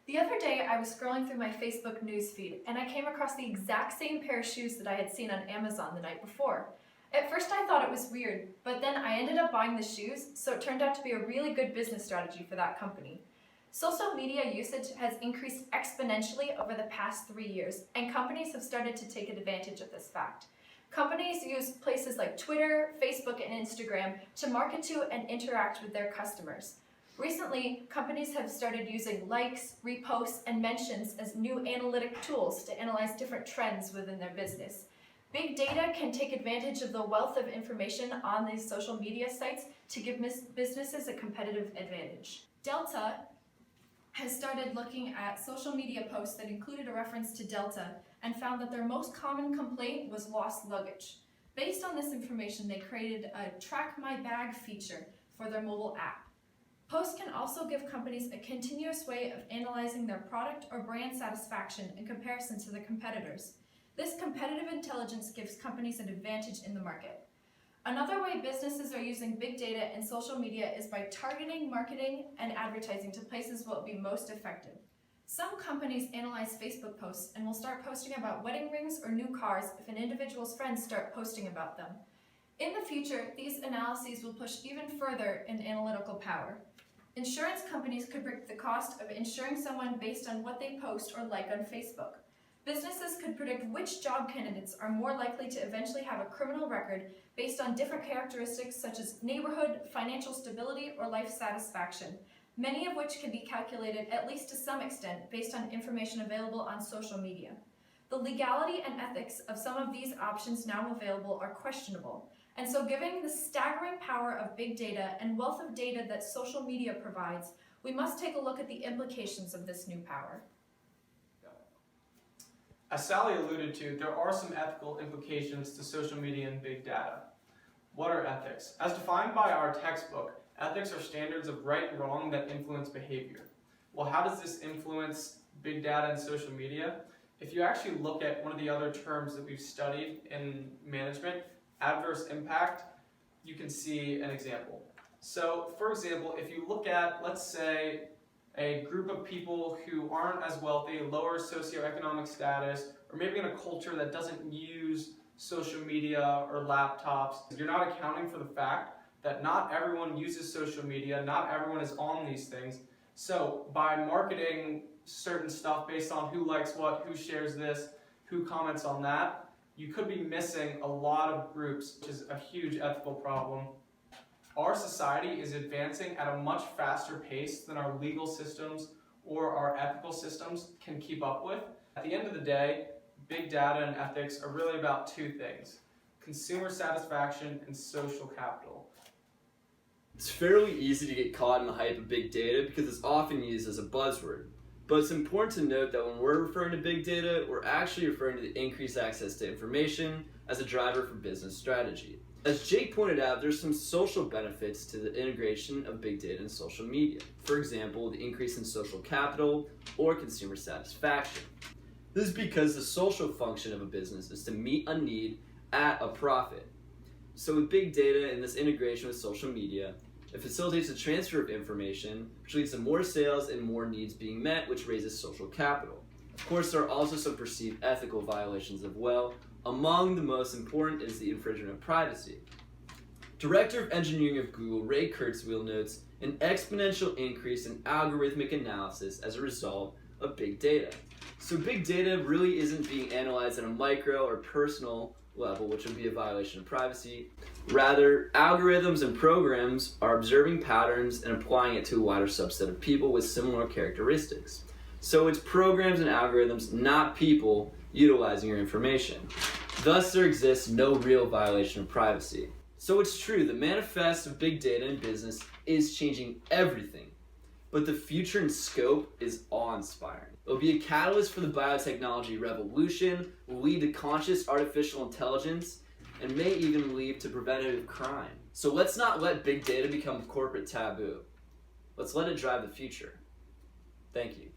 The other day, I was scrolling through my Facebook newsfeed and I came across the exact same pair of shoes that I had seen on Amazon the night before. At first I thought it was weird, but then I ended up buying the shoes, so it turned out to be a really good business strategy for that company. Social media usage has increased exponentially over the past 3 years, and companies have started to take advantage of this fact. Companies use places like Twitter, Facebook, and Instagram to market to and interact with their customers. Recently, companies have started using likes, reposts, and mentions as new analytic tools to analyze different trends within their business. Big data can take advantage of the wealth of information on these social media sites to give businesses a competitive advantage. Delta has started looking at social media posts that included a reference to Delta and found that their most common complaint was lost luggage. Based on this information, they created a Track My Bag feature for their mobile app. Posts can also give companies a continuous way of analyzing their product or brand satisfaction in comparison to their competitors. This competitive intelligence gives companies an advantage in the market. Another way businesses are using big data and social media is by targeting marketing and advertising to places where it will be most effective. Some companies analyze Facebook posts and will start posting about wedding rings or new cars if an individual's friends start posting about them. In the future, these analyses will push even further in analytical power. Insurance companies could predict the cost of insuring someone based on what they post or like on Facebook. Businesses could predict which job candidates are more likely to eventually have a criminal record based on different characteristics such as neighborhood, financial stability, or life satisfaction, many of which can be calculated at least to some extent based on information available on social media. The legality and ethics of some of these options now available are questionable, and so given the staggering power of big data and wealth of data that social media provides, we must take a look at the implications of this new power. As Sally alluded to, there are some ethical implications to social media and big data. What are ethics? As defined by our textbook, ethics are standards of right and wrong that influence behavior. Well, how does this influence big data and social media? If you actually look at one of the other terms that we've studied in management, adverse impact, you can see an example. So, for example, if you look at, let's say, a group of people who aren't as wealthy, lower socioeconomic status, or maybe in a culture that doesn't use social media or laptops, you're not accounting for the fact that not everyone uses social media, not everyone is on these things. So by marketing certain stuff based on who likes what, who shares this, who comments on that, you could be missing a lot of groups, which is a huge ethical problem. Our society is advancing at a much faster pace than our legal systems or our ethical systems can keep up with. At the end of the day, big data and ethics are really about two things: consumer satisfaction and social capital. It's fairly easy to get caught in the hype of big data because it's often used as a buzzword. But it's important to note that when we're referring to big data, we're actually referring to the increased access to information as a driver for business strategy. As Jake pointed out, there's some social benefits to the integration of big data and social media. For example, the increase in social capital or consumer satisfaction. This is because the social function of a business is to meet a need at a profit. So with big data and this integration with social media, it facilitates the transfer of information, which leads to more sales and more needs being met, which raises social capital. Of course, there are also some perceived ethical violations as well. Among the most important is the infringement of privacy. Director of Engineering of Google, Ray Kurzweil, notes an exponential increase in algorithmic analysis as a result of big data. So big data really isn't being analyzed at a micro or personal level, which would be a violation of privacy. Rather, algorithms and programs are observing patterns and applying it to a wider subset of people with similar characteristics. So it's programs and algorithms, not people, utilizing your information. Thus, there exists no real violation of privacy. So it's true, the manifest of big data in business is changing everything, but the future and scope is awe-inspiring. It will be a catalyst for the biotechnology revolution, will lead to conscious artificial intelligence, and may even lead to preventative crime. So let's not let big data become corporate taboo. Let's let it drive the future. Thank you.